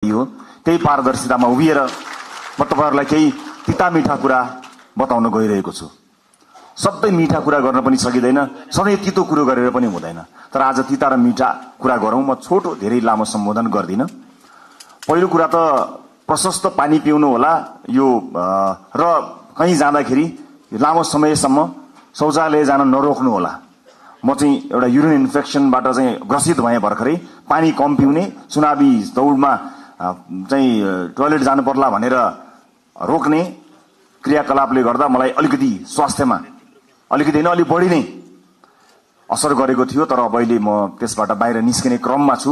गति हो। त्यही पारदर्शितामा उभिएर म तपाईहरुलाई केही तिता मीठा कुरा बताउन गइरहेको छु। सबै मीठा कुरा गर्न पनि सकिदैन, सधैँ तितो कुरो गरेर पनि हुँदैन। तर आज तिता र मीठा कुरा गरौं। म छोटो धेरै लामो सम्बोधन गर्दिन। पहिलो कुरा त प्रशस्त पानी पिउनु होला यो र कहीं जाँदाखेरि लामो समयसम्म शौचालय जान नरोक्नु होला। म चाहिँ एउटा युरिन इन्फेक्सनबाट चाहिँ ग्रसित भएँ भर्खरै। पानी कम पिउने, चुनावी दौडमा चाहिँ टोयलेट जानु पर्ला भनेर रोक्ने क्रियाकलापले गर्दा मलाई अलिकति स्वास्थ्यमा अलिकति हैन अलि बढी नै असर गरेको थियो। तर अब अहिले म त्यसबाट बाहिर निस्किने क्रममा छु।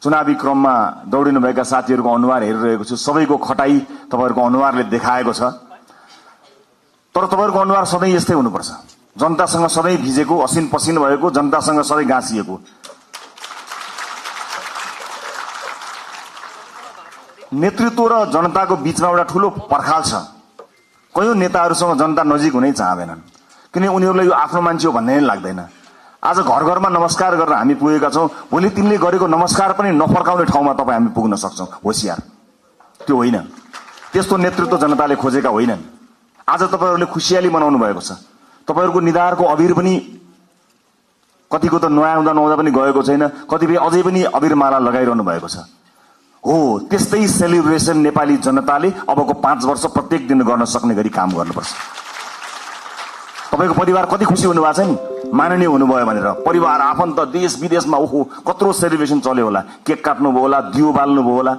चुनावी क्रममा दौडिनु भएका साथीहरूको अनुहार हेरिरहेको छु। सबैको खटाई तपाईहरुको अनुहारले देखाएको छ। तर तपाईहरुको अनुहार सधैँ यस्तै हुनुपर्छ। जनतासँग सधैँ भिजेको, असिन पसिन भएको, जनतासँग सधैँ गाँसिएको। नेतृत्व र जनताको बीचमा एउटा ठूलो पर्खाल छ। कयौं नेताहरूसँग जनता नजिक हुनै चाहँदैनन्, किन उनीहरूलाई यो आफ्नो मान्छे हो भन्ने नै लाग्दैन। आज घर घरमा नमस्कार गरेर हामी पुगेका छौं, भोलि तिनले गरेको नमस्कार पनि नफर्काउने ठाउँमा तपाई हामी पुग्न सक्छौं। होशियार त्यो होइन। त्यस्तो नेतृत्व जनताले खोजेका होइनन्। आज तपाईहरुले खुशियाली मनाउनु भएको छ। तपाईहरुको निधारको अबिर पनि कतिको त नआउँदा पनि गएको छैन, कतिपय अझै पनि अबिरमाला लगाइरहनु भएको छ। हो, त्यस्तै सेलिब्रेसन नेपाली जनताले अबको 5 वर्ष प्रत्येक दिन गर्न सक्ने गरी काम गर्नुपर्छ। तपाईको परिवार कति खुसी हुनु भएको छ नि, माननीय हुनुभयो भनेर। परिवार, आफन्त, देश विदेशमा ओहो कत्रो सेलिब्रेसन चल्यो होला। केक काट्नु भयो होला, दियो बाल्नु भयो होला,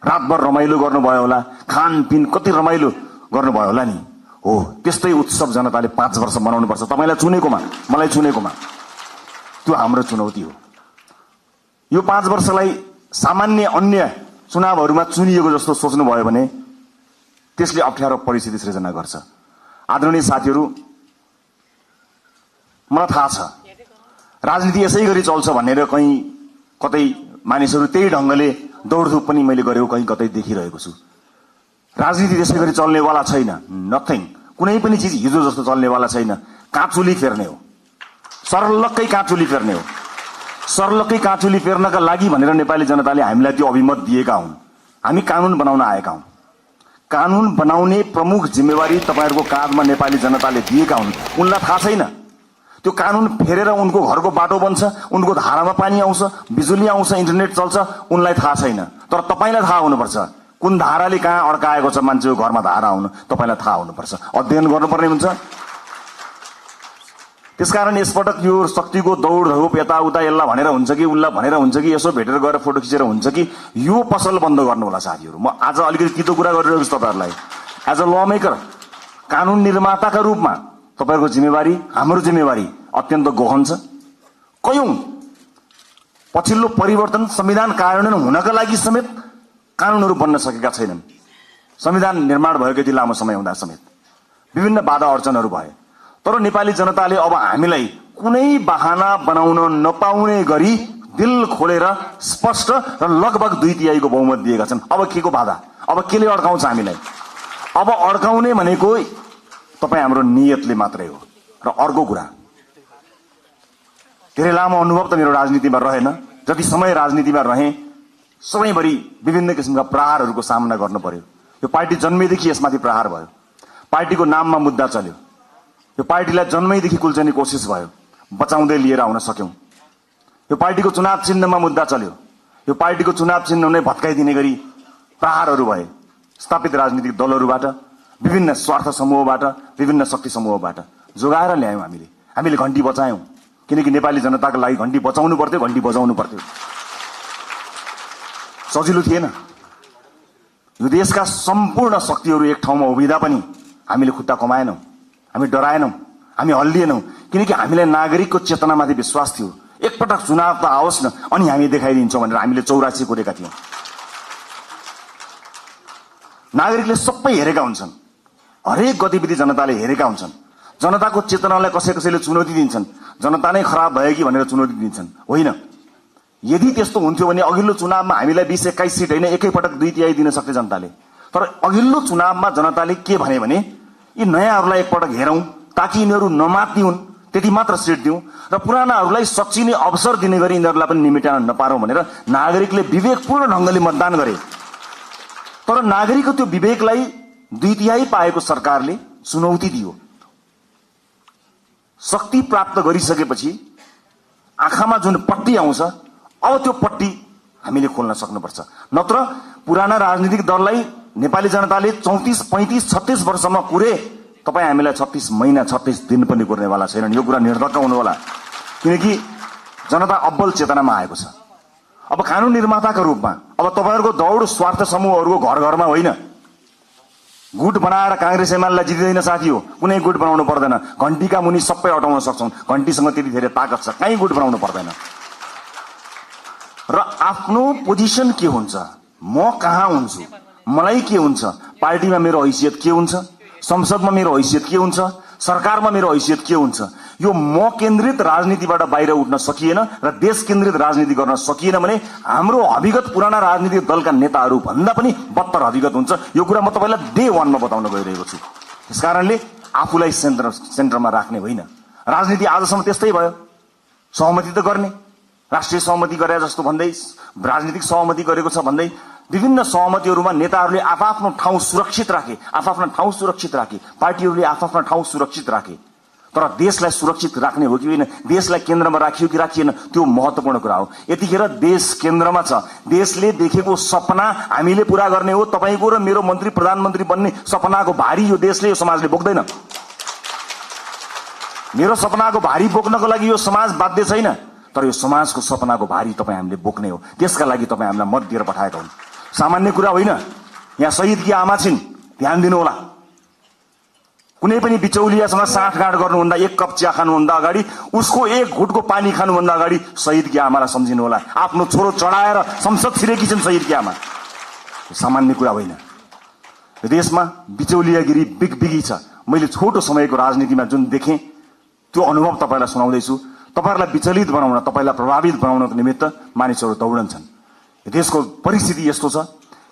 रातभर रमाइलो गर्नुभयो होला, खानपिन कति रमाइलो गर्नुभयो होला नि। हो, त्यस्तै उत्सव जनताले 5 वर्ष मनाउनु पर्छ। तपाईलाई चुनेकोमा, मलाई चुनेकोमा। त्यो हाम्रो चुनौती हो। यो 5 वर्षलाई सामान्य अन्य चुनावहरूमा चुनिएको जस्तो सोच्नु भयो भने त्यसले अप्ठ्यारो परिस्थिति सृजना गर्छ। आदरणीय साथीहरू, मलाई थाहा छ राजनीति यसै गरी चल्छ भनेर कहीं कतै मानिसहरू त्यही ढंगले दौडधुप पनि मैले गरेको कहीं कतै देखिरहेको छु। राजनीति त्यसै गरी चल्नेवाला छैन। नथिङ, कुनै पनि चीज हिजो जस्तो चल्नेवाला छैन। काँचुली फेर्ने हो, सरलक्कै काँचुली फेर्ने हो। सरलक्कै काँचुली फेर्नका लागि भनेर नेपाली जनताले हामीलाई त्यो अभिमत दिएका हुन्। हामी कानून बनाउन आएका हौं। कानून बनाउने प्रमुख जिम्मेवारी तपाईहरुको काँधमा नेपाली जनताले दिएका हुन्। उनलाई थाहा छैन त्यो कानून फेरेर उनको घरको बाटो बन्छ, उनको धारामा पानी आउँछ, बिजुली आउँछ, इन्टरनेट चल्छ, उनलाई थाहा छैन। तर तपाईलाई थाहा हुनुपर्छ कुन धाराले कहाँ अड्काएको छ मान्छेको घरमा धारा आउन। तपाईलाई थाहा हुनुपर्छ, अध्ययन गर्नुपर्ने हुन्छ। त्यसकारण यसपटक यो शक्तिको दौडधुप यताउता यसलाई भनेर हुन्छ कि उल्ला भनेर हुन्छ कि यसो भेटेर गएर फोटो खिचेर हुन्छ कि यो पसल बन्द गर्नु होला साथीहरू। म आज अलिकति तितो कुरा गरिरहेको छु तपाईहरुलाई। एज अ ल मेकर, कानून निर्माताका रूपमा तपाईहरुको जिम्मेवारी, हाम्रो जिम्मेवारी अत्यन्त गहन छ। कयौं पछिल्लो परिवर्तन संविधान कार्यान्वयन हुनका लागि समेत कानूनहरू बन्न सकेका छैनन्। संविधान निर्माण भएको यति लामो समय हुँदा समेत विभिन्न बाधा अडचनहरू भए। तर नेपाली जनताले अब हामीलाई कुनै बहाना बनाउन नपाउने गरी दिल खोलेर स्पष्ट र लगभग 2/3 बहुमत दिएका छन्। अब केको बाधा, अब केले अड्काउँछ हामीलाई? अब अड्काउने भनेको तपाई हाम्रो नियतले मात्रै हो। र अर्को कुरा, धेरै लामो अनुभव त मेरो राजनीतिमा रहेन। जति समय राजनीतिमा रहे सबैभरि विभिन्न किसिमका प्रहारहरूको सामना गर्नु पर्यो। यो पार्टी जन्मेदेखि यसमाथि प्रहार भयो। पार्टीको नाममा मुद्दा चल्यो। यो पार्टीलाई जन्मैदेखि कुल्चने कोसिस भयो, बचाउँदै लिएर आउन सक्यौं। यो पार्टीको चुनाव चिन्हमा मुद्दा चल्यो। यो पार्टीको चुनाव चिन्ह नै भत्काइदिने गरी प्रहारहरू भए स्थापित राजनीतिक दलहरूबाट, विभिन्न स्वार्थ समूहबाट, विभिन्न शक्ति समूहबाट जोगाएर ल्यायौं। हामीले घण्टी बचायौं, किनकि नेपाली जनताको लागि घण्टी बचाउनु पर्थ्यो, घण्टी बजाउनु पर्थ्यो। सजिलो थिएन। यो देशका सम्पूर्ण शक्तिहरू एक ठाउँमा उभिँदा पनि हामीले खुट्टा कमाएनौं, हामी डराएनौं, हामी हल्लिएनौं, किनकि हामीलाई नागरिकको चेतनामाथि विश्वास थियो। एकपटक चुनाव त आओस् न अनि हामी देखाइदिन्छौं भनेर हामीले 84 कोरेका थियौं। नागरिकले सबै हेरेका हुन्छन्, हरेक गतिविधि जनताले हेरेका हुन्छन्। जनताको चेतनालाई कसैले चुनौती दिन्छन्, जनता नै खराब भयो कि भनेर चुनौती दिन्छन्। होइन, यदि त्यस्तो हुन्थ्यो भने अघिल्लो चुनावमा हामीलाई 20-21 सिट होइन एकैपटक 2/3 दिन सक्थे जनताले। तर अघिल्लो चुनावमा जनताले के भने यी नयाँहरूलाई एकपटक हेरौं ताकि यिनीहरू नमात्ने हुन्, त्यति मात्र सिट दिउँ र पुरानाहरूलाई सच्चिने अवसर दिने गरी यिनीहरूलाई पनि निमिटान नपारौं भनेर नागरिकले विवेकपूर्ण ढंगले मतदान गरे। तर नागरिकको त्यो विवेकलाई 2/3 पाएको सरकारले चुनौती दियो। शक्ति प्राप्त गरिसकेपछि आँखामा जुन पट्टी आउँछ, अब त्यो पट्टी हामीले खोल्न सक्नुपर्छ। नत्र पुराना राजनीतिक दललाई नेपाली जनताले 34, 35, 36 वर्षमा कुरे, तपाईँ हामीलाई 36 महिना 36 दिन पनि कुर्नेवाला छैनन्। यो कुरा निर्धक्क हुनु होला, किनकि जनता अब्बल चेतनामा आएको छ। अब कानून निर्माताका रूपमा अब तपाईँहरूको दौड स्वार्थ समूहहरूको घर घरमा होइन। गुट बनाएर कांग्रेस एमालेलाई जितिँदैन साथी हो, कुनै गुट बनाउनु पर्दैन। घण्टीका मुनि सबै हटाउन सक्छौं, घण्टीसँग त्यति धेरै ताकत छ, कहीँ गुट बनाउनु पर्दैन। र आफ्नो पोजिसन के हुन्छ, म कहाँ हुन्छु, मलाई के हुन्छ, पार्टीमा मेरो हैसियत के हुन्छ, संसदमा मेरो हैसियत के हुन्छ, सरकारमा मेरो हैसियत के हुन्छ, यो म केन्द्रित राजनीतिबाट बाहिर उठ्न सकिएन र देश केन्द्रित राजनीति गर्न सकिएन भने हाम्रो अभिगत पुराना राजनीतिक दलका नेताहरू भन्दा पनि बत्तर अभिगत हुन्छ। यो कुरा म तपाईलाई डे 1 मा बताउन गइरहेको छु। त्यसकारणले आफूलाई सेन्टरमा राख्ने होइन। राजनीति आजसम्म त्यस्तै भयो, सहमति त गर्ने, राष्ट्रिय सहमति गरे जस्तो भन्दै, राजनीतिक सहमति गरेको छ भन्दै, विभिन्न सहमतिहरूमा नेताहरूले आफ्नो ठाउँ सुरक्षित राखे, आफ्नो ठाउँ सुरक्षित राखे, पार्टीहरूले आफ्नो ठाउँ सुरक्षित राखे। तर देशलाई सुरक्षित राख्ने हो कि होइन, देशलाई केन्द्रमा राखियो कि राखिएन, त्यो महत्त्वपूर्ण कुरा हो। यतिखेर देश केन्द्रमा छ, देशले देखेको सपना हामीले पूरा गर्ने हो। तपाईको र मेरो मन्त्री प्रधानमन्त्री बन्ने सपनाको भारी यो देशले, यो समाजले बोक्दैन। मेरो सपनाको भारी बोक्नको लागि यो समाज बाध्य छैन, तर यो समाजको सपनाको भारी तपाईँ हामीले बोक्ने हो। त्यसका लागि तपाईँ हामीलाई मत दिएर पठाएका हुन्। सामान्य कुरा होइन। यहाँ शहीदकी आमा छिन्, ध्यान दिनु होला। कुनै पनि बिचौलियासँग साँठगाँठ गर्नुभन्दा, एक कप चिया खानुभन्दा अगाडि, उसको एक घुटको पानी खानुभन्दा अगाडि शहीदकी आमालाई सम्झिनु होला। आफ्नो छोरो चढाएर संसद छिरेकी छिन् शहीदकी आमा। सामान्य कुरा होइन। देशमा बिचौलियागिरी बिगबिगी छ। मैले छोटो समयको राजनीतिमा जुन देखेँ त्यो अनुभव तपाईलाई सुनाउँदैछु। तपाईहरुलाई विचलित बनाउन, तपाईलाई प्रभावित बनाउनको निमित्त मानिसहरू दौडन्छन्। देशको परिस्थिति यस्तो छ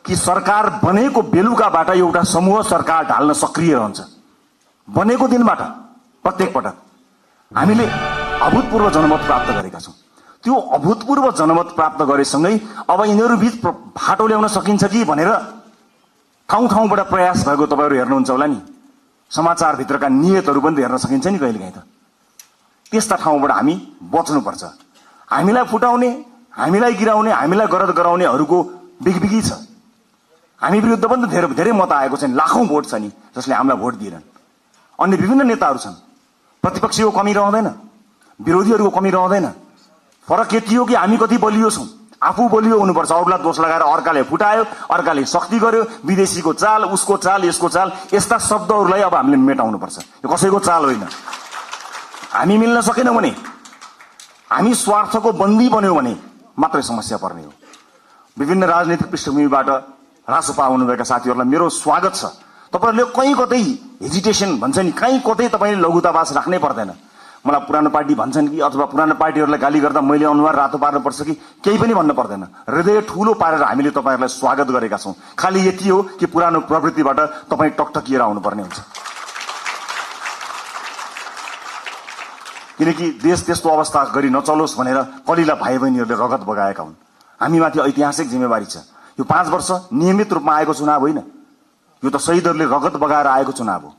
कि सरकार बनेको बेलुकाबाट एउटा समूह सरकार ढाल्न सक्रिय रहन्छ। बनेको दिनबाट प्रत्येक पटक हामीले अभूतपूर्व जनमत प्राप्त गरेका छौं। त्यो अभूतपूर्व जनमत प्राप्त गरेसँगै अब यिनीहरू बीच फाटो ल्याउन सकिन्छ कि भनेर ठाउँ ठाउँबाट प्रयास भएको तपाईहरु हेर्नुहुन्छ होला नि। समाचार भित्रका नियतहरू पनि हेर्न सकिन्छ नि कहिलेकाहीँ त। त्यस्ता ठाउँबाट हामी बच्नुपर्छ। हामीलाई फुटाउने, हामीलाई गिराउने, हामीलाई गरद गराउनेहरूको बिगबिगी छ। हामी विरुद्ध पनि धेरै धेरै मत आएको छ नि, लाखौं भोट छ नि जसले हामीलाई भोट दिएनन्। अन्य विभिन्न नेताहरू छन्। प्रतिपक्षीको कमी रहँदैन, विरोधीहरूको कमी रहँदैन। फरक यति हो कि हामी कति बलियो छौं। आफू बलियो हुनुपर्छ, अरूलाई दोष लगाएर अर्काले फुटायो, अर्काले शक्ति गर्यो, विदेशीको चाल, उसको चाल, यसको चाल, यस्ता शब्दहरूलाई अब हामीले मेटाउनु पर्छ। यो कसैको चाल होइन। हामी मिल्न सकेनौं भने, हामी स्वार्थको बन्दी बन्यौं भने मात्रै समस्या पर्ने हो। विभिन्न राजनीतिक पृष्ठभूमिबाट रासोपा आउनुभएका साथीहरूलाई मेरो स्वागत छ। तपाईहरुले कहीँ कतै हेजिटेसन भन्छ नि, कहीँ कतै तपाईले लघुतावास राख्नै पर्दैन। मलाई पुरानो पार्टी भन्छन् कि अथवा पुरानो पार्टीहरूलाई गाली गर्दा मैले अनुहार रातो पार्नुपर्छ कि केही पनि भन्न पर्दैन। हृदय ठूलो पारेर हामीले तपाईहरुलाई स्वागत गरेका छौं। खाली यति हो कि पुरानो प्रवृत्तिबाट तपाई टकटकिएर आउनुपर्ने हुन्छ। किनकि देश त्यस्तो अवस्था गरी नचलोस् भनेर कलिला भाइ बहिनीहरूले रगत बगाएका हुन्। हामीमाथि ऐतिहासिक जिम्मेवारी छ। यो 5 वर्ष नियमित रूपमा आएको चुनाव होइन, यो त शहीदहरूले रगत बगाएर आएको चुनाव हो।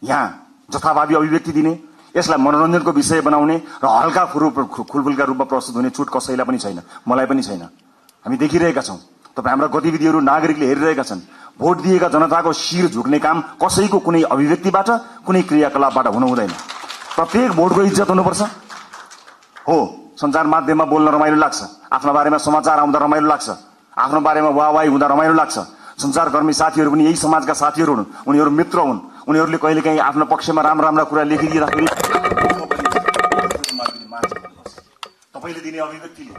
यहाँ जथाभावी अभिव्यक्ति दिने, यसलाई मनोरञ्जनको विषय बनाउने र हल्का खुलफुलका रूपमा प्रस्तुत हुने छुट कसैलाई पनि छैन, मलाई पनि छैन। हामी देखिरहेका छौं, तपाईँ हाम्रा गतिविधिहरू नागरिकले हेरिरहेका छन्। भोट दिएका जनताको शिर झुक्ने काम कसैको कुनै अभिव्यक्तिबाट, कुनै क्रियाकलापबाट हुनु हुँदैन। प्रत्येक भोटको इज्जत हुनुपर्छ। हो, सञ्चार माध्यममा बोल्न रमाइलो लाग्छ, आफ्नो बारेमा समाचार आउँदा रमाइलो लाग्छ, आफ्नो बारेमा वाहवाही हुँदा रमाइलो लाग्छ। सञ्चारकर्मी साथीहरू पनि यही समाजका साथीहरू हुन्, उनीहरू मित्र हुन्। उनीहरूले कहिलेकाहीँ आफ्नो पक्षमा राम्रा कुरा लेखिदिँदाखेरि तपाईले दिने अभिव्यक्तिले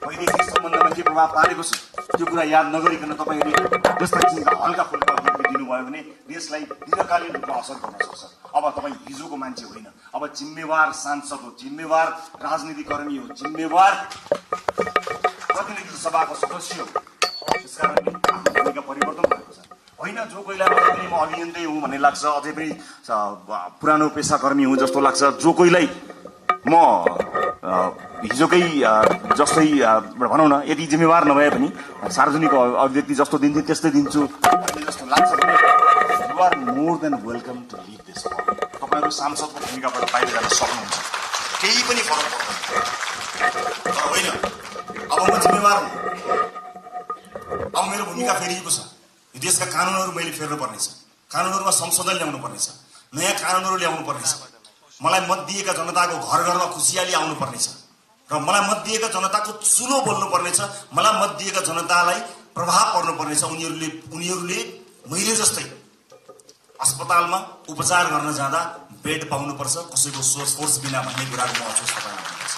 वैदेशिक सम्बन्धमा के प्रभाव पारेको छ त्यो कुरा याद नगरिकन तपाईले त्यस्ता किसिमका हल्का फुल्का अभिव्यक्ति दिनुभयो भने देशलाई दीर्घकालीन रूपमा असर गर्न सक्छ। अब तपाईँ हिजोको मान्छे होइन, अब जिम्मेवार सांसद हो, जिम्मेवार राजनीतिकर्मी हो, जिम्मेवार प्रतिनिधि सभाको सदस्य हो। त्यसकारणले भूमिका परिवर्तन भएको छ। होइन जो कोहीलाई अझै पनि म अभियन्तै हुँ भन्ने लाग्छ, अझै पनि पुरानो पेसाकर्मी हुँ जस्तो लाग्छ, जो कोहीलाई म हिजोकै जस्तै भनौँ न यदि जिम्मेवार नभए पनि सार्वजनिक अभिव्यक्ति जस्तो दिन्छु त्यस्तै दिन्छु जस्तो लाग्छ भने you are more than welcome to live this firm. तपाईँहरू सांसदको भूमिकाबाट बाहिर जान सक्नुहुन्छ, केही पनि फरक पर्दैन। तर होइन, अब म जिम्मेवार हुँ, अब मेरो भूमिका फेरिएको छ। यो देशका कानुनहरू मैले फेर्नु पर्नेछ, कानुनहरूमा संशोधन ल्याउनु पर्नेछ, नयाँ कानुनहरू ल्याउनु पर्नेछ। मलाई मत दिएका जनताको घर घरमा खुसियाली आउनु पर्नेछ र मलाई मत दिएका जनताको चुलो बोल्नु पर्नेछ। मलाई मत दिएका जनतालाई प्रभाव पर्नु पर्नेछ। उनीहरूले मैले जस्तै अस्पतालमा उपचार गर्न जाँदा बेड पाउनुपर्छ, कसैको फोर्स बिना भन्ने कुराको महसुस तपाईँलाई हुनुपर्छ।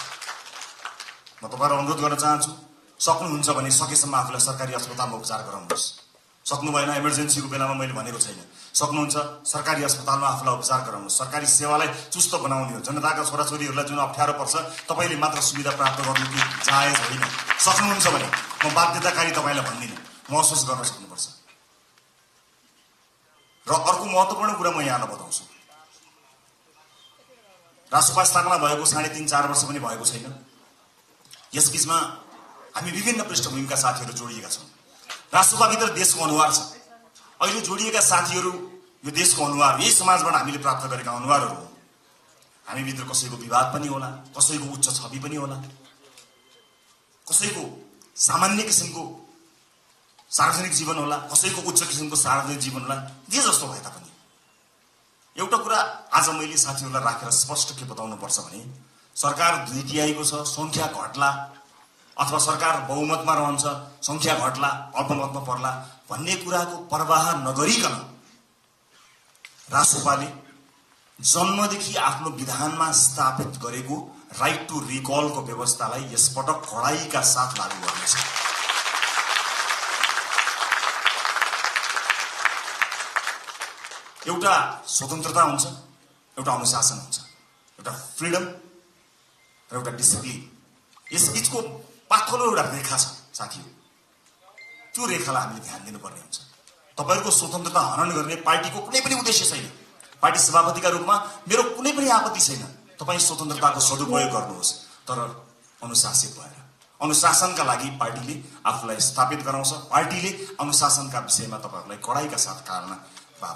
म तपाईँलाई अनुरोध गर्न चाहन्छु, सक्नुहुन्छ भने सकेसम्म आफूलाई सरकारी अस्पतालमा उपचार गराउनुहोस्। सक्नु भएन, इमर्जेन्सीको बेलामा मैले भनेको छैन, सक्नुहुन्छ सरकारी अस्पतालमा आफूलाई उपचार गराउनुहोस्। सरकारी सेवालाई चुस्त बनाउने हो। जनताका छोराछोरीहरूलाई जुन अप्ठ्यारो पर्छ तपाईँले मात्र सुविधा प्राप्त गर्नु कि जायज होइन। सक्नुहुन्छ भने म बाध्यताकारी तपाईँलाई भन्दिनँ, महसुस गर्न सक्नुपर्छ। र अर्को महत्त्वपूर्ण कुरा म यहाँलाई बताउँछु, राष्ट्रपा स्थापना भएको 3.5-4 वर्ष पनि भएको छैन। यस बीचमा हामी विभिन्न पृष्ठभूमिका साथीहरू जोडिएका छौँ। राष्ट्रपाभित्र देशको अनुहार छ। अहिले जोडिएका साथीहरू यो देशको अनुहार, यही समाजबाट हामीले प्राप्त गरेका अनुहारहरू हो। हामीभित्र कसैको विवाद पनि होला, कसैको उच्च छवि पनि होला, कसैको सामान्य किसिमको सार्वजनिक जीवन होला, कसैको उच्च किसिमको सार्वजनिक जीवन होला। जे जस्तो भए तापनि एउटा कुरा आज मैले साथीहरूलाई राखेर स्पष्ट के बताउनु पर्छ भने सरकार 2/3 छ, संख्या घट्ला अथवा सरकार बहुमतमा रहन्छ, संख्या घट्ला अल्पमतमा पर्ला भन्ने कुराको परवाह नगरिकन राष्ट्रपाले जन्मदेखि आफ्नो विधानमा स्थापित गरेको राइट टु रिकलको व्यवस्थालाई यसपटक कडाइका साथ लागू गर्नेछ। एउटा स्वतन्त्रता हुन्छ, एउटा अनुशासन हुन्छ, एउटा फ्रिडम र एउटा डिसिप्लिन। यस बीचको पातलो एउटा रेखा छ साथीहरू, त्यो रेखालाई हामीले ध्यान दिनुपर्ने हुन्छ। तपाईहरुको स्वतन्त्रता हनन गर्ने पार्टीको कुनै पनि उद्देश्य छैन। पार्टी सभापतिका रूपमा मेरो कुनै पनि आपत्ति छैन, तपाई स्वतन्त्रताको सदुपयोग गर्नुहोस्, तर अनुशासित भएर। अनुशासनका लागि पार्टीले आफूलाई स्थापित गराउँछ। पार्टीले अनुशासनका विषयमा तपाईहरुलाई कडाइका साथ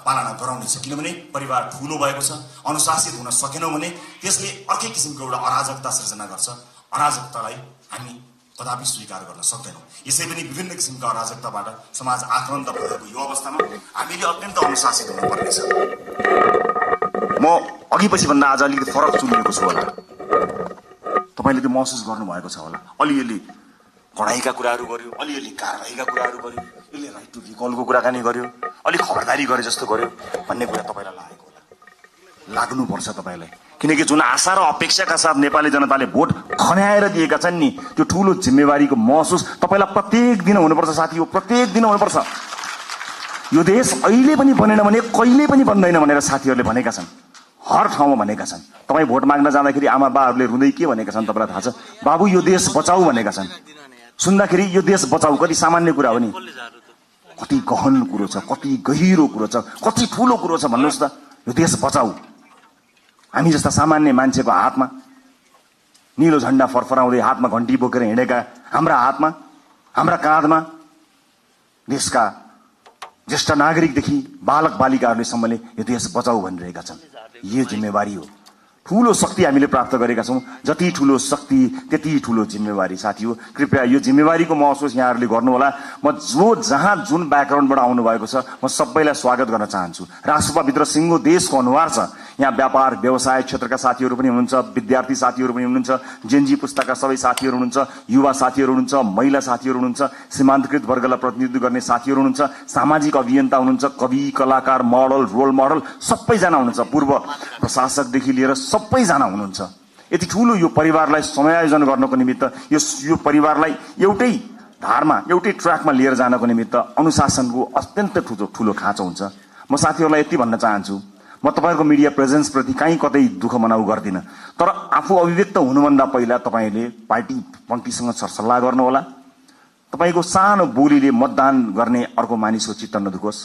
पालना गराउनेछ। किनभने परिवार ठूलो भएको छ, अनुशासित हुन सकेनौं भने त्यसले अर्कै किसिमको एउटा अराजकता सृजना गर्छ। अराजकतालाई हामी कदापि स्वीकार गर्न सक्दैनौं। यसै पनि विभिन्न किसिमका अराजकताबाट समाज आक्रान्त भएको यो अवस्थामा हामीले अत्यन्त अनुशासित हुनुपर्नेछ। म अघि पछि भन्दा आज अलिकति फरक चुनिएको छु होला, तपाईले त्यो महसुस गर्नुभएको छ होला। अलिअलि कडाइका कुराहरू गर्यो, अलिअलि कारबाहीका कुराहरू गर्यो, यसले राइट टु रिकलको कुराकानी गर्यो, अलिक खबरदारी गरे जस्तो गर्यो भन्ने कुरा तपाईलाई लागेको होला। लाग्नुपर्छ तपाईलाई, किनकि जुन आशा र अपेक्षाका साथ नेपाली जनताले भोट खन्याएर दिएका छन् नि, त्यो ठूलो जिम्मेवारीको महसुस तपाईलाई प्रत्येक दिन हुनुपर्छ साथी हो, प्रत्येक दिन हुनुपर्छ। यो देश अहिले पनि बनेन भने कहिले पनि बन्दैन भनेर साथीहरूले भनेका छन्, हर ठाउँमा भनेका छन्। तपाई भोट माग्न जाँदाखेरि आमा बाहरूले रुँदै के भनेका छन् तपाईलाई थाहा छ? बाबु यो देश बचाऊ भनेका छन्। सुन्दाखेरि यो देश बचाऊ कति सामान्य कुरा हो नि, कति गहन कुरो छ, कति गहिरो कुरो छ, कति ठूलो कुरो छ भन्नुहोस् त। यो देश बचाऊ हामी जस्ता सामान्य मान्छेको हातमा, नीलो झण्डा फरफराउँदै हातमा घण्टी बोकेर हिँडेका हाम्रा हातमा, हाम्रा काँधमा देशका ज्येष्ठ नागरिकदेखि बालक बालिकाहरूले सम्मले यो देश बचाऊ भनिरहेका छन्। यो जिम्मेवारी हो, ठूलो शक्ति हामीले प्राप्त गरेका छौं। जति ठूलो शक्ति त्यति ठूलो जिम्मेवारी साथी हो। कृपया यो जिम्मेवारीको महसुस यहाँहरूले गर्नुहोला। म जहाँ जुन ब्याकग्राउन्डबाट आउनु भएको छ म सबैलाई स्वागत गर्न चाहन्छु। राष्ट्रपाभित्र सिङ्गो देशको अनुहार छ। यहाँ व्यापार व्यवसाय क्षेत्रका साथीहरू पनि हुनुहुन्छ, विद्यार्थी साथीहरू पनि हुनुहुन्छ, जेनजी पुस्ताका सबै साथीहरू हुनुहुन्छ, युवा साथीहरू हुनुहुन्छ, महिला साथीहरू हुनुहुन्छ, सीमान्तकृत वर्गलाई प्रतिनिधित्व गर्ने साथीहरू हुनुहुन्छ, सामाजिक अभियन्ता हुनुहुन्छ, कवि कलाकार मोडल रोल मोडल सबैजना हुनुहुन्छ, पूर्व प्रशासकदेखि लिएर सबैजना हुनुहुन्छ। यति ठूलो यो परिवारलाई समायोजन गर्नको निमित्त, यो परिवारलाई एउटै धारमा एउटै ट्र्याकमा लिएर जानको निमित्त अनुशासनको अत्यन्त ठूलो खाँचो हुन्छ। म साथीहरूलाई यति भन्न चाहन्छु, म तपाईहरुको मिडिया प्रेजेन्स प्रति कहीँ कतै दुःख मनाउ गर्दिन, तर आफू अभिव्यक्त हुनुभन्दा पहिला तपाईले पार्टी पङ्क्तिसँग सरसल्लाह गर्नुहोला। तपाईको सानो बोलीले मतदान गर्ने अर्को मानिसको चित्त नदुखोस्।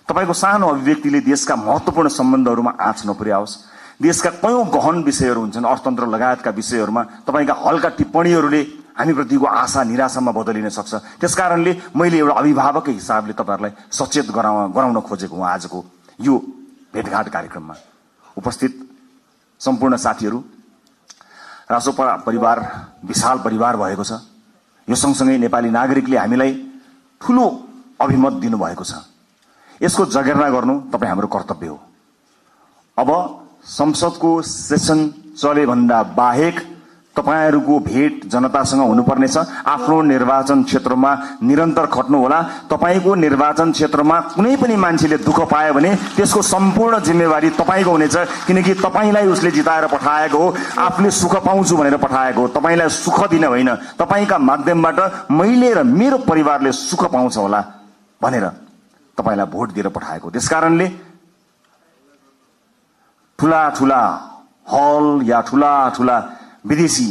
तपाईको सानो अभिव्यक्तिले देशका महत्त्वपूर्ण सम्बन्धहरूमा आँच नपुर्याओस्। देशका कयौं गहन विषयहरू हुन्छन्, अर्थतन्त्र लगायतका विषयहरूमा तपाईँका हल्का टिप्पणीहरूले हामीप्रतिको आशा निराशामा बदलिन सक्छ। त्यसकारणले मैले एउटा अभिभावककै हिसाबले तपाईँहरूलाई सचेत गराउन खोजेको हुँ आजको यो भेटघाट कार्यक्रममा। उपस्थित सम्पूर्ण साथीहरू, रासोपा परिवार विशाल परिवार भएको छ। यो सँगसँगै नेपाली नागरिकले हामीलाई ठूलो अभिमत दिनुभएको छ। यसको जगेर्ना गर्नु तपाईँ हाम्रो कर्तव्य हो। अब संसदको सेसन चले भन्दा बाहेक तपाईहरूको भेट जनतासँग हुनुपर्नेछ। आफ्नो निर्वाचन क्षेत्रमा निरन्तर खट्नुहोला। तपाईको निर्वाचन क्षेत्रमा कुनै पनि मान्छेले दुःख पायो भने त्यसको सम्पूर्ण जिम्मेवारी तपाईको हुनेछ, किनकि तपाईलाई उसले जिताएर पठाएको हो, आफूले सुख पाउँछु भनेर पठाएको हो। तपाईलाई सुख दिन होइन, तपाईका माध्यमबाट मैले र मेरो परिवारले सुख पाउँछ होला भनेर तपाईलाई भोट दिएर पठाएको। त्यसकारणले ठूला ठूला हल या ठूला ठूला विदेशी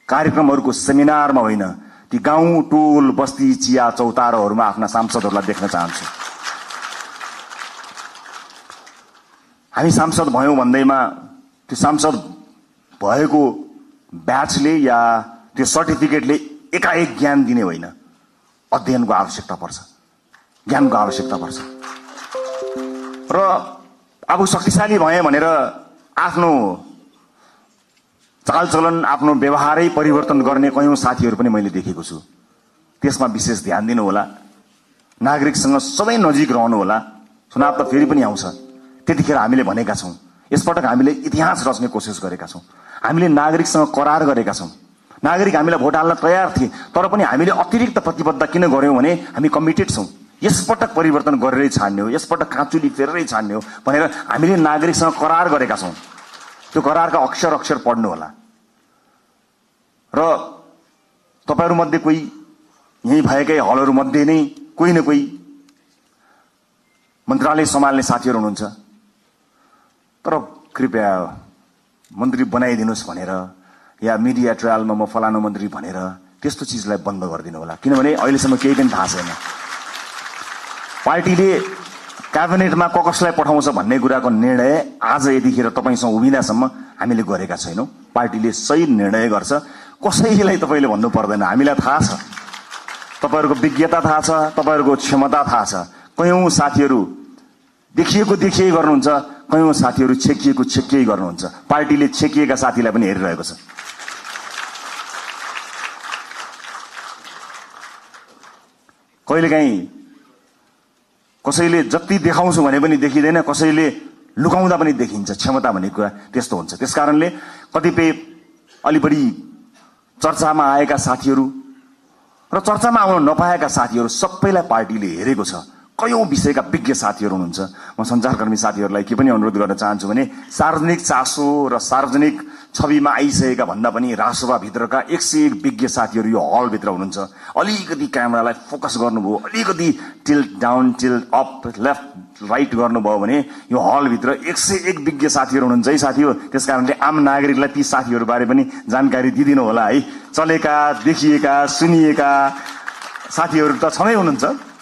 कार्यक्रमहरूको सेमिनारमा होइन, ती गाउँ टोल बस्ती चिया चौतारोहरूमा आफ्ना सांसदहरूलाई देख्न चाहन्छु। हामी सांसद भयौं भन्दैमा त्यो सांसद भएको ब्याचले या त्यो सर्टिफिकेटले एकाएक ज्ञान दिने होइन। अध्ययनको आवश्यकता पर्छ, ज्ञानको आवश्यकता पर्छ। र अब शक्तिशाली भए भनेर आफ्नो चालचलन, आफ्नो व्यवहारै परिवर्तन गर्ने कयौं साथीहरू पनि मैले देखेको छु। त्यसमा विशेष ध्यान दिनु होला। नागरिकसँग सबै नजिक रहनु होला। चुनाव त फेरि पनि आउँछ। त्यतिखेर हामीले भनेका छौं, यसपटक हामीले इतिहास रच्ने कोसिस गरेका छौं। हामीले नागरिकसँग करार गरेका छौं। नागरिक हामीलाई भोट हाल्न तयार थिए, तर पनि हामीले अतिरिक्त प्रतिबद्धता किन गर्यौं भने हामी कमिटेड छौं। यसपटक परिवर्तन गरेरै छाड्ने हो, यसपटक काँचुली फेरेरै छाड्ने हो भनेर हामीले नागरिकसँग करार गरेका छौं। त्यो करारका अक्षर अक्षर पढ्नु होला। र तपाईहरु मध्ये कोही यही भएकै हलहरु मध्ये नै कोही न कोही मन्त्रालय सम्हाल्ने साथीहरु हुनुहुन्छ। तर कृपया मन्त्री बनाइदिनुस् भनेर या मिडिया ट्रायलमा म फलानु मन्त्री भनेर त्यस्तो चीजलाई बन्द गरिदिनु होला, किनभने अहिलेसम्म केही पनि थाहा छैन। पार्टीले क्याबिनेटमा कसलाई पठाउँछ भन्ने कुराको निर्णय आज यतिखेर तपाईसँग उभिँदासम्म हामीले गरेका छैनौं। पार्टीले सही निर्णय गर्छ, कसैलाई तपाईले भन्नु पर्दैन। हामीलाई थाहा छ, तपाईहरुको विज्ञता थाहा छ, तपाईहरुको क्षमता थाहा छ। कयौं साथीहरु देखिएको गर्नुहुन्छ, कयौं साथीहरु छेकिएको गर्नुहुन्छ। पार्टीले छेकिएका साथीलाई पनि हेरिरहेको छ। कहिलेकाहीँ कसैले जति देखाउँछु भने पनि देखिँदैन, कसैले लुकाउँदा पनि देखिन्छ। क्षमता भन्ने कुरा त्यस्तो हुन्छ। त्यसकारणले कतिपय अलि बढी चर्चामा आएका साथीहरू र चर्चामा आउन नपाएका साथीहरू सबैलाई पार्टीले हेरेको छ। कयौं विषयका विज्ञ साथीहरू हुनुहुन्छ। म सञ्चारकर्मी साथीहरूलाई के पनि अनुरोध गर्न चाहन्छु भने सार्वजनिक चासो र सार्वजनिक छविमा आइसकेका भन्दा पनि रासोपा भित्रका 101 विज्ञ साथीहरू यो हल भित्र हुनुहुन्छ। अलिकति क्यामेरालाई फोकस गर्नुभयो, अलिकति tilt down, tilt up, left right गर्नुभयो भने यो हल भित्र 101 विज्ञ साथीहरू हुनुहुन्छ है साथी हो। त्यसकारणले आम नागरिकलाई ती साथीहरू बारे पनि जानकारी दिदिनु होला है। चलेका, देखिएका, सुनिएका साथीहरू त छँदै हुनुहुन्छ,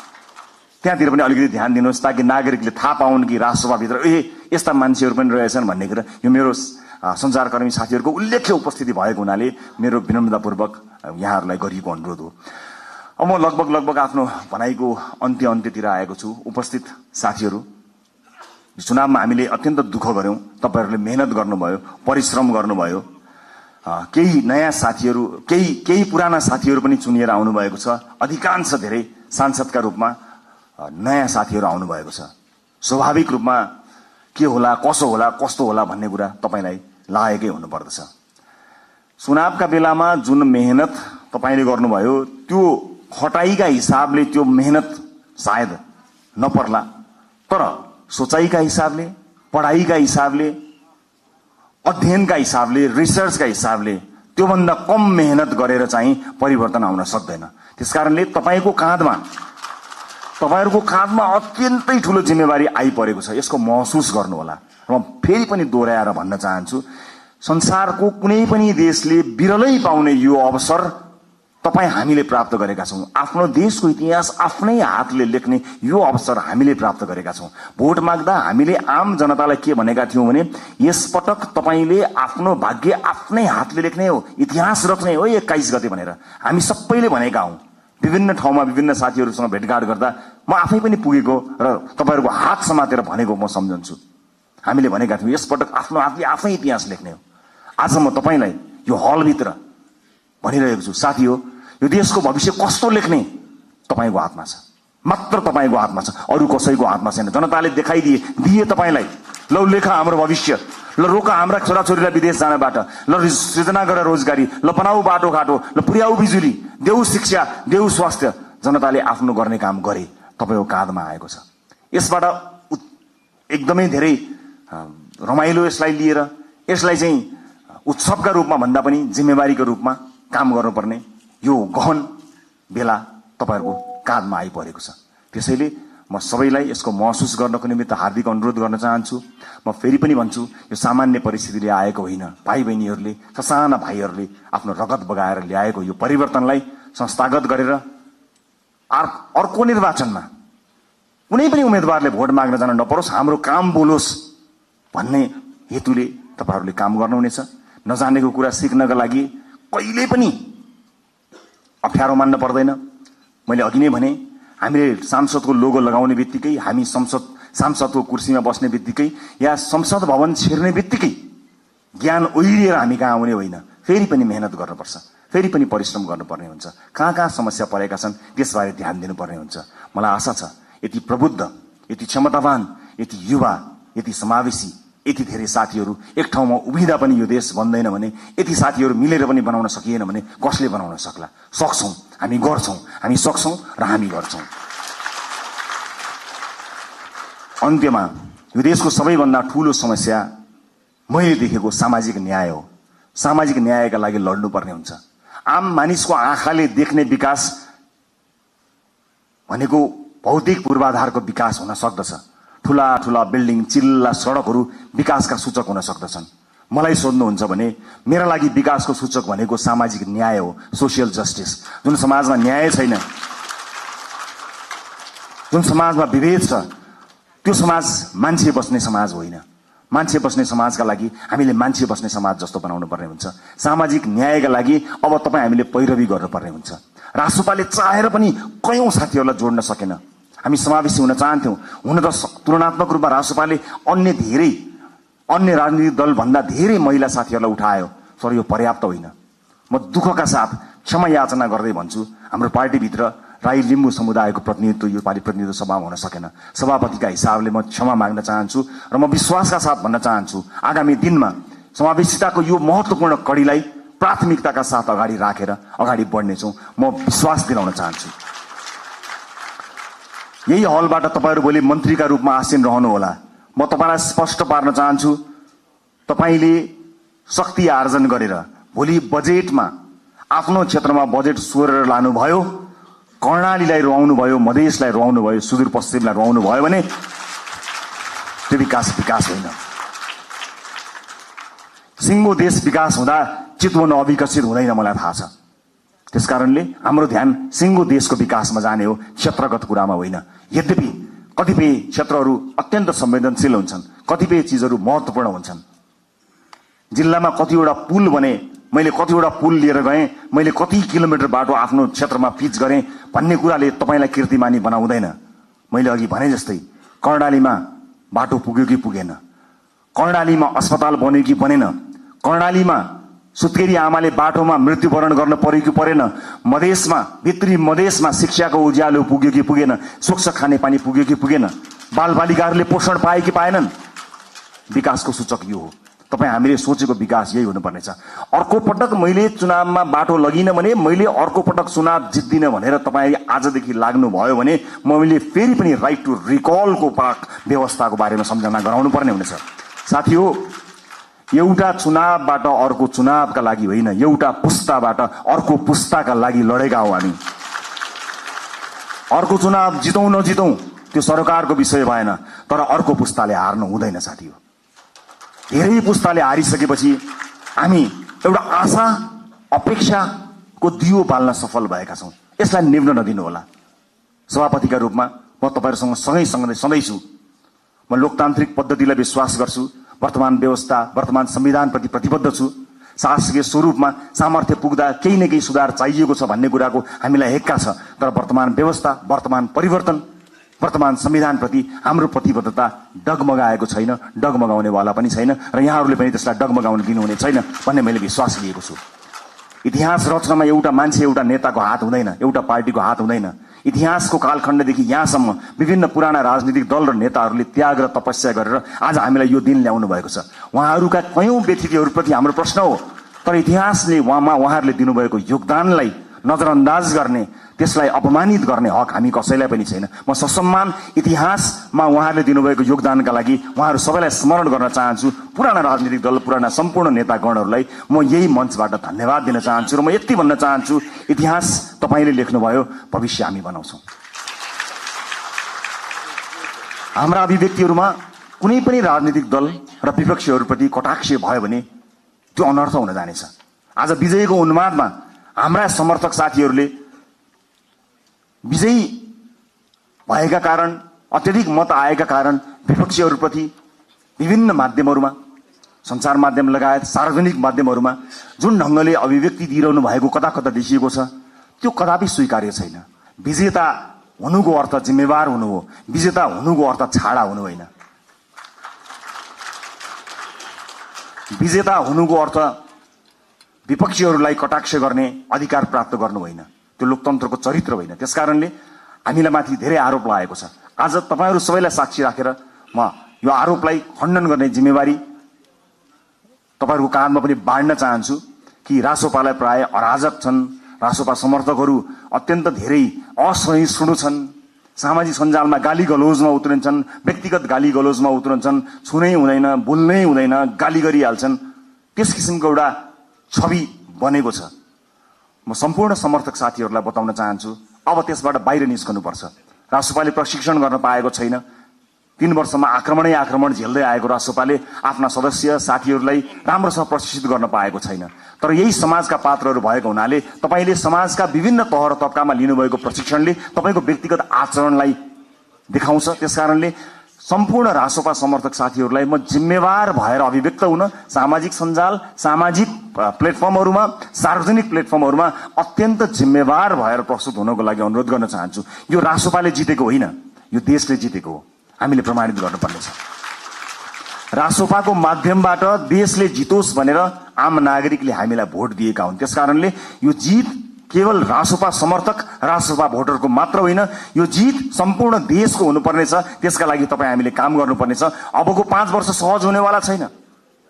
त्यहाँतिर पनि अलिकति ध्यान दिनुहोस् ताकि नागरिकले थाहा पाउन् कि रासोपा भित्र यस्ता मान्छेहरू पनि रहेछन् भन्ने कुरा। यो मेरो सञ्चारकर्मी साथीहरूको उल्लेख्य उपस्थिति भएको हुनाले मेरो विनम्रतापूर्वक यहाँहरूलाई गरिएको अनुरोध हो। अब म लगभग आफ्नो भनाइको अन्त्यतिर आएको छु। उपस्थित साथीहरू, चुनावमा हामीले अत्यन्त दुःख गर्यौं। तपाईहरूले मेहनत गर्नुभयो, परिश्रम गर्नुभयो। केही नयाँ साथीहरू, केही पुराना साथीहरू पनि चुनिएर आउनु भएको छ। अधिकांश धेरै सांसदका रूपमा नयाँ साथीहरू आउनु भएको छ। स्वाभाविक रूपमा के होला, कसो होला, कस्तो होला भन्ने कुरा तपाईलाई लागेकै हुनुपर्दछ। चुनावका बेलामा जुन मेहनत तपाईले गर्नुभयो त्यो खटाइका हिसाबले त्यो मेहनत सायद नपर्ला, तर सोचाइका हिसाबले, पढाइका हिसाबले, अध्ययनका हिसाबले, रिसर्चका हिसाबले त्योभन्दा कम मेहनत गरेर चाहिँ परिवर्तन आउन सक्दैन। त्यसकारणले तपाईहरुको काँधमा अत्यन्तै ठूलो जिम्मेवारी आइपरेको छ। यसको महसुस गर्नु होला। म फेरि पनि दोहोर्याएर भन्न चाहन्छु, संसारको कुनै पनि देशले बिरलै पाउने यो अवसर तपाईँ हामीले प्राप्त गरेका छौँ। आफ्नो देशको इतिहास आफ्नै हातले लेख्ने यो अवसर हामीले प्राप्त गरेका छौँ। भोट माग्दा हामीले आम जनतालाई के भनेका थियौँ भने यसपटक तपाईँले आफ्नो भाग्य आफ्नै हातले लेख्ने हो, इतिहास रच्ने हो 21 गते भनेर हामी सबैले भनेका हौँ। विभिन्न ठाउँमा विभिन्न साथीहरूसँग भेटघाट गर्दा म आफै पनि पुगेको र तपाईँहरूको हात समातेर भनेको म सम्झन्छु। हामीले भनेका थियौँ यसपटक आफ्नो हातले आफै इतिहास लेख्ने हो। आज म तपाईँलाई यो हलभित्र भनिरहेको छु, साथी हो, यो देशको भविष्य कस्तो लेख्ने तपाईँको हातमा छ, मात्र तपाईँको हातमा छ, अरू कसैको हातमा छैन। जनताले दिए तपाईँलाई, ल लेखा हाम्रो भविष्य, ल रोका हाम्रा छोराछोरीलाई विदेश जानबाट, ल सृजना गर रोजगारी, ल बनाऊ बाटोघाटो, ल पुर्याऊ बिजुली, देऊ शिक्षा, देऊ स्वास्थ्य। जनताले आफ्नो गर्ने काम गरे, तपाईँको काँधमा आएको छ। यसबाट एकदमै धेरै रमाइलो यसलाई लिएर यसलाई चाहिँ उत्सवका रूपमा भन्दा पनि जिम्मेवारीको रूपमा काम गर्नुपर्ने यो गहन बेला तपाईँहरूको काँधमा आइपरेको छ। त्यसैले म सबैलाई यसको महसुस गर्नको निमित्त हार्दिक अनुरोध गर्न चाहन्छु। म फेरि पनि भन्छु, यो सामान्य परिस्थितिले आएको होइन। भाइ बहिनीहरूले, ससाना भाइहरूले आफ्नो रगत बगाएर ल्याएको यो परिवर्तनलाई संस्थागत गरेर अर्को निर्वाचनमा कुनै पनि उम्मेदवारले भोट माग्न जान नपरोस्, हाम्रो काम बोलोस् भन्ने हेतुले तपाईँहरूले काम गर्नुहुनेछ। नजानेको कुरा सिक्नका लागि कहिले पनि अप्ठ्यारो मान्न पर्दैन। मैले अघि नै भने, हामीले सांसदको लोगो लगाउने बित्तिकै, हामी सांसदको कुर्सीमा बस्ने बित्तिकै या संसद भवन छिर्ने बित्तिकै ज्ञान ओइरिएर हामी कहाँ आउने होइन। फेरि पनि मेहनत गर्नुपर्छ, फेरि पनि परिश्रम गर्नुपर्ने हुन्छ। कहाँ कहाँ समस्या परेका छन् त्यसबारे ध्यान दिनुपर्ने हुन्छ। मलाई आशा छ यति प्रबुद्ध, यति क्षमतावान, यति युवा, यति समावेशी, यति धेरै साथीहरू एक ठाउँमा उभिँदा पनि यो देश बन्दैन भने, यति साथीहरू मिलेर पनि बनाउन सकिएन भने कसले बनाउन सक्ला? सक्छौँ, हामी गर्छौँ, हामी सक्छौँ र हामी गर्छौँ। अन्त्यमा यो देशको सबैभन्दा ठूलो समस्या मैले देखेको सामाजिक न्याय हो। सामाजिक न्यायका लागि लड्नुपर्ने हुन्छ। आम मानिसको आँखाले देख्ने विकास भनेको भौतिक पूर्वाधारको विकास हुन सक्दछ। ठूला ठूला बिल्डिङ, चिल्ला सडकहरू विकासका सूचक हुन सक्दछन्। मलाई सोध्नुहुन्छ भने मेरा लागि विकासको सूचक भनेको सामाजिक न्याय हो, सोसियल जस्टिस। जुन समाजमा न्याय छैन, जुन समाजमा विभेद छ, त्यो समाज मान्छे बस्ने समाज होइन। मान्छे बस्ने समाजका लागि हामीले मान्छे बस्ने समाज जस्तो बनाउनु पर्ने हुन्छ। सामाजिक न्यायका लागि अब तपाईँ हामीले पैरवी गर्नुपर्ने हुन्छ। रासोपाले चाहेर पनि कयौं साथीहरूलाई जोड्न सकेन। हामी समावेशी हुन चाहन्थ्यौं। हुन त तुलनात्मक रूपमा रासोपाले अन्य राजनीतिक दल भन्दा धेरै महिला साथीहरूलाई उठायो, तर यो पर्याप्त होइन। म दुःखका साथ क्षमा याचना गर्दै भन्छु, हाम्रो पार्टीभित्र राई लिम्बू समुदायको प्रतिनिधित्व यो पालि प्रतिनिधित्व सभामा हुन सकेन। सभापतिका हिसाबले म क्षमा माग्न चाहन्छु र म विश्वासका साथ भन्न चाहन्छु आगामी दिनमा समावेशिताको यो महत्वपूर्ण कડીलाई प्राथमिकताका साथ अगाडि राखेर अगाडि बढ्नेछौँ, म विश्वास दिलाउन चाहन्छु। यही हलबाट तपाईँहरू भोलि मन्त्रीका रूपमा आसीन रहनुहोला। म तपाईँलाई स्पष्ट पार्न चाहन्छु, तपाईँले शक्ति आर्जन गरेर भोलि बजेटमा आफ्नो क्षेत्रमा बजेट सोरेर लानुभयो, कर्णालीलाई रुवाउनु भयो, मधेसलाई रुवाउनु भयो, सुदूरपश्चिमलाई रुवाउनु भयो भने त्यो विकास होइन। सिङ्गो देश विकास हुँदा चितवन अविकसित हुँदैन, मलाई थाहा छ। त्यसकारणले हाम्रो ध्यान सिङ्गो देशको विकासमा जाने हो, क्षेत्रगत कुरामा होइन। यद्यपि कतिपय क्षेत्रहरू अत्यन्त संवेदनशील हुन्छन्, कतिपय चिजहरू महत्त्वपूर्ण हुन्छन्। जिल्लामा कतिवटा पुल बने, मैले कतिवटा पुल लिएर गएँ, मैले कति किलोमिटर बाटो आफ्नो क्षेत्रमा पिच गरेँ भन्ने कुराले तपाईँलाई कीर्तिमानी बनाउँदैन। मैले अघि भने जस्तै कर्णालीमा बाटो पुग्यो कि पुगेन, कर्णालीमा अस्पताल बन्यो कि बनेन, कर्णालीमा सुत्केरी आमाले बाटोमा मृत्युवरण गर्न पर्यो कि परेन, मधेसमा भित्री मधेसमा शिक्षाको उज्यालो पुग्यो कि पुगेन, स्वच्छ खानेपानी पुग्यो कि पुगेन, बालबालिकाहरूले पोषण पाए कि पाएनन्। विकासको सूचक यो हो। तपाईँ हामीले सोचेको विकास यही हुनुपर्नेछ। अर्को पटक मैले चुनावमा बाटो लगिन भने, मैले अर्को पटक चुनाव जित्दिन भनेर तपाईँ आजदेखि लाग्नुभयो भने मैले फेरि पनि राइट टु रिकलको व्यवस्थाको बारेमा सम्झना गराउनु पर्ने हुनेछ। साथी हो, एउटा चुनावबाट अर्को चुनावका लागि होइन, एउटा पुस्ताबाट अर्को पुस्ताका लागि लडेका हौ हामी। अर्को चुनाव जितौँ नजितौँ त्यो सरकारको विषय भएन, तर अर्को पुस्ताले हार्नु हुँदैन साथी हो। धेरै पुस्ताले हारिसकेपछि हामी एउटा आशा, अपेक्षा, को दियो बाल्न सफल भएका छौं। यसलाई निभ्न नदिनु होला। सभापतिका रूपमा म तपाईहरुसँग सँगै सधैँ छु। म लोकतान्त्रिक पद्धतिलाई विश्वास गर्छु। वर्तमान व्यवस्था, वर्तमान संविधानप्रति प्रतिबद्ध छु। शासकीय स्वरूपमा सामर्थ्य पुग्दा केही न केही सुधार चाहिएको छ भन्ने कुराको हामीलाई हेक्का छ। तर वर्तमान व्यवस्था, वर्तमान परिवर्तन, वर्तमान संविधानप्रति हाम्रो प्रतिबद्धता डगमगाएको छैन, डगमगाउनेवाला पनि छैन र यहाँहरूले पनि त्यसलाई डगमगाउन दिनुहुने छैन भन्ने मैले विश्वास लिएको छु। इतिहास रचनामा एउटा मान्छे, एउटा नेताको हात हुँदैन, एउटा पार्टीको हात हुँदैन। इतिहासको कालखण्डदेखि यहाँसम्म विभिन्न पुराना राजनीतिक दल र नेताहरूले त्याग र तपस्या गरेर आज हामीलाई यो दिन ल्याउनु भएको छ। उहाँहरूका कयौं व्यक्तित्वहरूप्रति हाम्रो प्रश्न हो, तर इतिहासले उहाँहरूले दिनुभएको योगदानलाई नजरअन्दाज गर्ने, त्यसलाई अपमानित गर्ने हक हामी कसैलाई पनि छैन। म ससम्मान इतिहासमा उहाँहरूले दिनुभएको योगदानका लागि उहाँहरू सबैलाई स्मरण गर्न चाहन्छु। पुराना राजनीतिक दल, पुराना सम्पूर्ण नेतागणहरूलाई म यही मञ्चबाट धन्यवाद दिन चाहन्छु र म यति भन्न चाहन्छु, इतिहास तपाईले लेख्नुभयो, भविष्य हामी बनाउँछौं। हाम्रा अभिव्यक्तिहरूमा कुनै पनि राजनीतिक दल र विपक्षीहरूप्रति कटाक्ष भयो भने त्यो अनर्थ हुन जानेछ। आज विजयको उन्मादमा हाम्रा समर्थक साथीहरूले विजयी भएका कारण, अत्यधिक मत आएका कारण विपक्षीहरूप्रति विभिन्न माध्यमहरूमा, सञ्चार माध्यम लगायत सार्वजनिक माध्यमहरूमा जुन ढंगले अभिव्यक्ति दिइरहनु भएको कता कता देखिएको छ, त्यो कदापि स्वीकार्य छैन। विजेता हुनुको अर्थ जिम्मेवार हुनु हो, विजेता हुनुको अर्थ छाडा हुनु होइन। विजेता हुनुको अर्थ विपक्षीहरूलाई कटाक्ष गर्ने अधिकार प्राप्त गर्नु होइन, त्यो लोकतन्त्रको चरित्र होइन। त्यसकारणले हामीलाई माथि धेरै आरोप लागेको छ। आज तपाईहरु सबैलाई साक्षी राखेर म यो आरोपलाई खण्डन गर्ने जिम्मेवारी तपाईहरुको काँधमा पनि बाँड्न चाहन्छु कि रासोपालाई प्राय अराजक छन्, रासोपा समर्थकहरू अत्यन्त धेरै असहिष्णु छन्, सामाजिक सञ्जालमा गाली गलोजमा उत्रन्छन्, व्यक्तिगत गाली गलोजमा उत्रन्छन्, छुनै हुँदैन, बोल्नै हुँदैन, गाली गरिहाल्छन्। त्यस किसिमको एउटा छवि बनेको छ। म सम्पूर्ण समर्थक साथीहरूलाई बताउन चाहन्छु, अब त्यसबाट बाहिर निस्कनुपर्छ। रासोपाले प्रशिक्षण गर्न पाएको छैन। 3 वर्षमा आक्रमण झेल्दै आएको रासोपाले आफ्ना सदस्य साथीहरूलाई राम्रोसँग प्रशिक्षित गर्न पाएको छैन। तर यही समाजका पात्रहरू भएको हुनाले तपाईले समाजका विभिन्न तह र तबकामा लिनुभएको प्रशिक्षणले तपाईको व्यक्तिगत आचरणलाई देखाउँछ। त्यसकारणले सम्पूर्ण रासोपा समर्थक साथीहरूलाई म जिम्मेवार भएर अभिव्यक्त हुन सामाजिक सञ्जाल, सामाजिक प्लेटफर्महरूमा, सार्वजनिक प्लेटफर्महरूमा अत्यन्त जिम्मेवार भएर प्रस्तुत हुनको लागि अनुरोध गर्न चाहन्छु। यो रासोपाले जितेको होइन, यो देशले जितेको हो। हामीले प्रमाणित गर्नुपर्नेछ। रासोपाको माध्यमबाट देशले जितोस् भनेर आम नागरिकले हामीलाई भोट दिएका हुन्। त्यसकारणले यो जित केवल रासोपा समर्थक, रासोपा भोटरको मात्र होइन, यो जित सम्पूर्ण देशको हुनुपर्नेछ। त्यसका लागि तपाई हामीले काम गर्नुपर्नेछ। अबको 5 वर्ष सहज हुनेवाला छैन।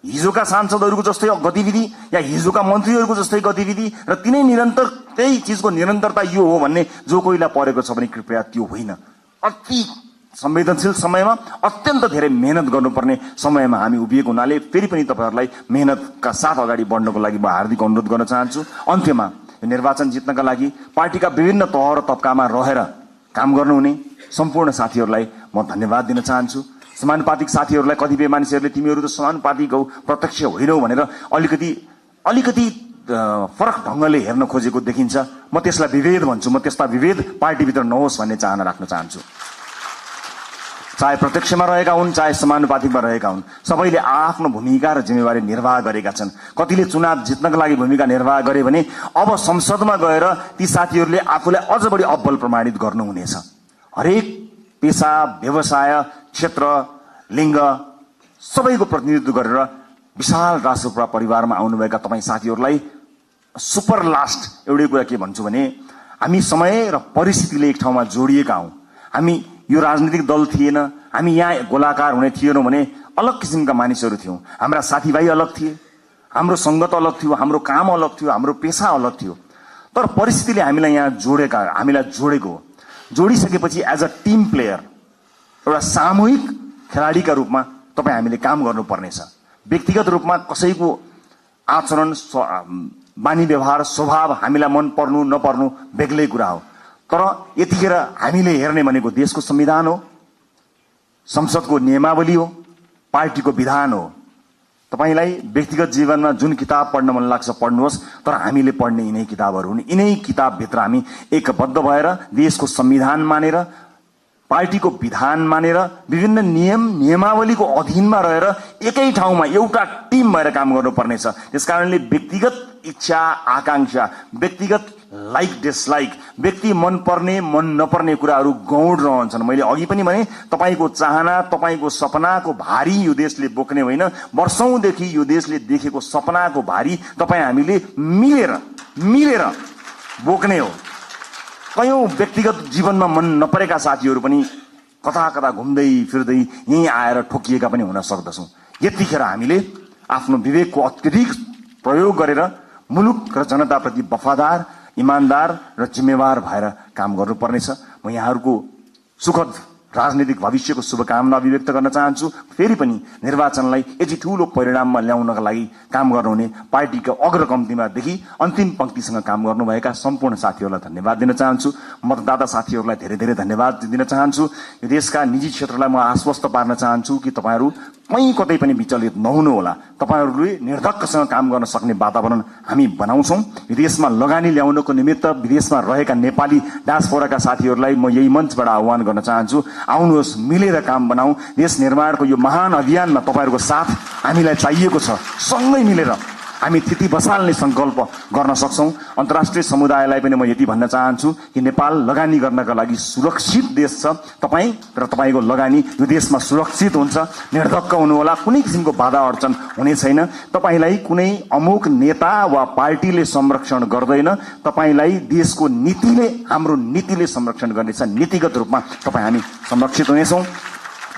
हिजोका सांसदहरूको जस्तै गतिविधि या हिजोका मन्त्रीहरूको जस्तै गतिविधि र तिनै निरन्तर त्यही चीजको निरन्तरता यो हो भन्ने जो कोहीलाई परेको छ भने कृपया त्यो होइन। अति संवेदनशील समयमा अत्यन्त धेरै मेहनत गर्नुपर्ने समयमा हामी उभिएको हुनाले फेरि पनि तपाईहरुलाई मेहनतका साथ अगाडि बढ्नको लागि म हार्दिक अनुरोध गर्न चाहन्छु। अन्त्यमा निर्वाचन जित्नका लागि पार्टीका विभिन्न तह र तबकामा रहेर काम गर्नुहुने सम्पूर्ण साथीहरूलाई म धन्यवाद दिन चाहन्छु। समानुपातिक साथीहरूलाई कतिपय मानिसहरूले तिमीहरू त समानुपातिक हौ, प्रत्यक्ष होइनौ भनेर अलिकति फरक ढंगले हेर्न खोजेको देखिन्छ। म त्यसलाई विभेद भन्छु। म त्यस्ता विभेद पार्टीभित्र नहोस् भन्ने चाहना राख्न चाहन्छु। चाहे प्रत्यक्षमा रहेका हुन्, चाहे समानुपातिकमा रहेका हुन्, सबैले आफ्नो भूमिका र जिम्मेवारी निर्वाह गरेका छन्। कतिले चुनाव जित्नका लागि भूमिका निर्वाह गरे भने अब संसदमा गएर ती साथीहरूले आफूलाई अझ बढी अब्बल प्रमाणित गर्नुहुनेछ। हरेक पेशा, व्यवसाय, क्षेत्र, लिङ्ग सबैको प्रतिनिधित्व गरेर विशाल राष्ट्रपा परिवारमा आउनुभएका तपाईँ साथीहरूलाई सुपर लास्ट एउटै कुरा के भन्छु भने हामी समय र परिस्थितिले एक ठाउँमा जोडिएका हौं। हामी यो राजनीतिक दल थिएन, हामी यहाँ गोलाकार हुने थिएनौं भने अलग किसिमका मानिसहरू थियौं। हाम्रा साथीभाइ अलग थिए, हाम्रो संगत अलग थियो, हाम्रो काम अलग थियो, हाम्रो पेशा अलग थियो। तर परिस्थितिले हामीलाई यहाँ जोडेको हो। जोडिसकेपछि एज अ टिम प्लेयर, एउटा सामूहिक खेलाडीका रूपमा तपाई हामीले काम गर्नुपर्नेछ। व्यक्तिगत रूपमा कसैको आचरण, बानी व्यवहार, स्वभाव हामीलाई मन पर्नु नपर्नु बेग्लै कुरा हो। तर यतिखेर हामीले हेर्ने भनेको देशको संविधान हो, संसदको नियमावली हो, पार्टीको विधान हो। तपाईलाई व्यक्तिगत जीवनमा जुन किताब पढ्न मन लाग्छ पढ्नुहोस्, तर हामीले पढ्ने यिनै किताबहरू हुन्। यिनै किताबभित्र हामी एकबद्ध भएर देशको संविधान मानेर, पार्टीको विधान मानेर, विभिन्न नियमावलीको अधीनमा रहेर एकै ठाउँमा एउटा टिम भएर काम गर्नुपर्नेछ। त्यसकारणले व्यक्तिगत इच्छा आकांक्षा, व्यक्तिगत लाइक डिसलाइक, व्यक्ति मन पर्ने मन नपर्ने कुराहरू गौण रहन्छन्। मैले अघि पनि भने तपाईको चाहना, तपाईको सपनाको भारी यो देशले बोक्ने होइन, वर्षौंदेखि यो देशले देखेको सपनाको भारी तपाईँ हामीले मिलेर बोक्ने हो। कयौं व्यक्तिगत जीवनमा मन नपरेका साथीहरू पनि कता कता घुम्दै फिर्दै यहीँ आएर ठोकिएका पनि हुन सक्दछौँ। यतिखेर हामीले आफ्नो विवेकको अत्यधिक प्रयोग गरेर मुलुक र जनताप्रति वफादार, इमानदार र जिम्मेवार भएर काम गर्नुपर्नेछ। म यहाँहरूको सुखद राजनीतिक भविष्यको शुभकामना अभिव्यक्त गर्न चाहन्छु। फेरि पनि निर्वाचनलाई यति ठूलो परिणाममा ल्याउनका लागि काम गर्नुहुने पार्टीका अग्रकम्तीमादेखि अन्तिम पंक्तिसँग काम गर्नुभएका सम्पूर्ण साथीहरूलाई धन्यवाद दिन चाहन्छु। मतदाता साथीहरूलाई धेरै धेरै धन्यवाद दिन चाहन्छु। यो देशका निजी क्षेत्रलाई म आश्वस्त पार्न चाहन्छु कि तपाईहरू कहीँ कतै पनि विचलित नहुनुहोला। तपाईहरूले निर्धक्कसँग काम गर्न सक्ने वातावरण हामी बनाउँछौँ। विदेशमा लगानी ल्याउनको निमित्त विदेशमा रहेका नेपाली डायस्पोराका साथीहरूलाई म यही मञ्चबाट आह्वान गर्न चाहन्छु, आउनुहोस्, मिलेर काम बनाऊ। देश निर्माणको यो महान अभियानमा तपाईहरूको साथ हामीलाई चाहिएको छ। सँगै मिलेर हामी थिति बसाल्ने संकल्प गर्न सक्छौं। अन्तर्राष्ट्रिय समुदायलाई पनि म यति भन्न चाहन्छु कि नेपाल लगानी गर्नका लागि सुरक्षित देश छ। तपाईँ र तपाईको लगानी यो देशमा सुरक्षित हुन्छ। निर्धक्क हुनुहोला, कुनै किसिमको बाधा अडचन हुने छैन। तपाईलाई कुनै अमुक नेता वा पार्टीले संरक्षण गर्दैन, तपाईलाई देशको नीतिले, हाम्रो नीतिले संरक्षण गर्नेछ। नीतिगत रूपमा तपाईँ हामी संरक्षित हुनेछौँ।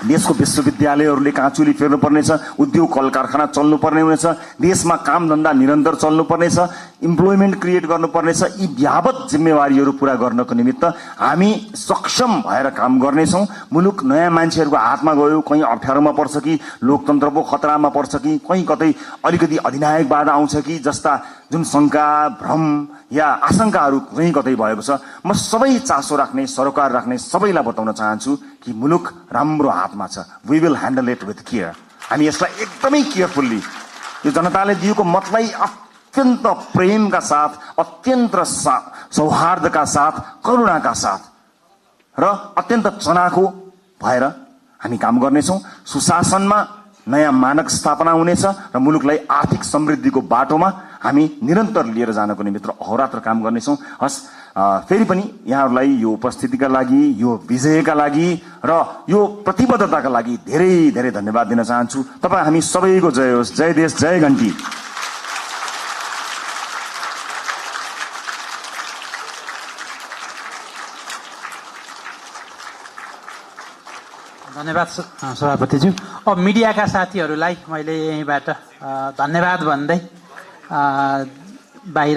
देशको विश्वविद्यालयहरूले काँचुली फेर्नुपर्नेछ, उद्योग कल कारखाना चल्नुपर्ने हुनेछ, देशमा काम धन्दा निरन्तर चल्नुपर्नेछ, इम्प्लोइमेन्ट क्रिएट गर्नुपर्नेछ। यी व्यापक जिम्मेवारीहरू पूरा गर्नको निमित्त हामी सक्षम भएर काम गर्नेछौँ। मुलुक नयाँ मान्छेहरूको हातमा गयो, कहीँ अप्ठ्यारोमा पर्छ कि लोकतन्त्र पो खतरामा पर्छ कि कहीँ कतै अलिकति अधिनायकवाद आउँछ कि जस्ता जुन शंका, भ्रम या आशंकाहरू कहीँ कतै भएको छ, म सबै चासो राख्ने, सरोकार राख्ने सबैलाई बताउन चाहन्छु कि मुलुक राम्रो हातमा छ। We will handle it with care. हामी यसलाई एकदमै केयरफुल्ली, यो जनताले दिएको मतलाई अत्यन्त प्रेमका साथ, अत्यन्त सौहार्दका साथ, करुणाका साथ र अत्यन्त चनाखो भएर हामी काम गर्नेछौँ। सुशासनमा नयाँ मानक स्थापना हुनेछ र मुलुकलाई आर्थिक समृद्धिको बाटोमा हामी निरन्तर लिएर जानको निमित्त अहोरात्र काम गर्नेछौँ। हस्, फेरि पनि यहाँहरूलाई यो उपस्थितिका लागि, यो विजयका लागि र यो प्रतिबद्धताका लागि धेरै धेरै धन्यवाद दिन चाहन्छु। तपाईँ हामी सबैको जय होस्। जय देश, जय घण्टी। धन्यवाद सभापतिज्यू। अब मिडियाका साथीहरूलाई मैले यहीँबाट धन्यवाद भन्दै बाहिर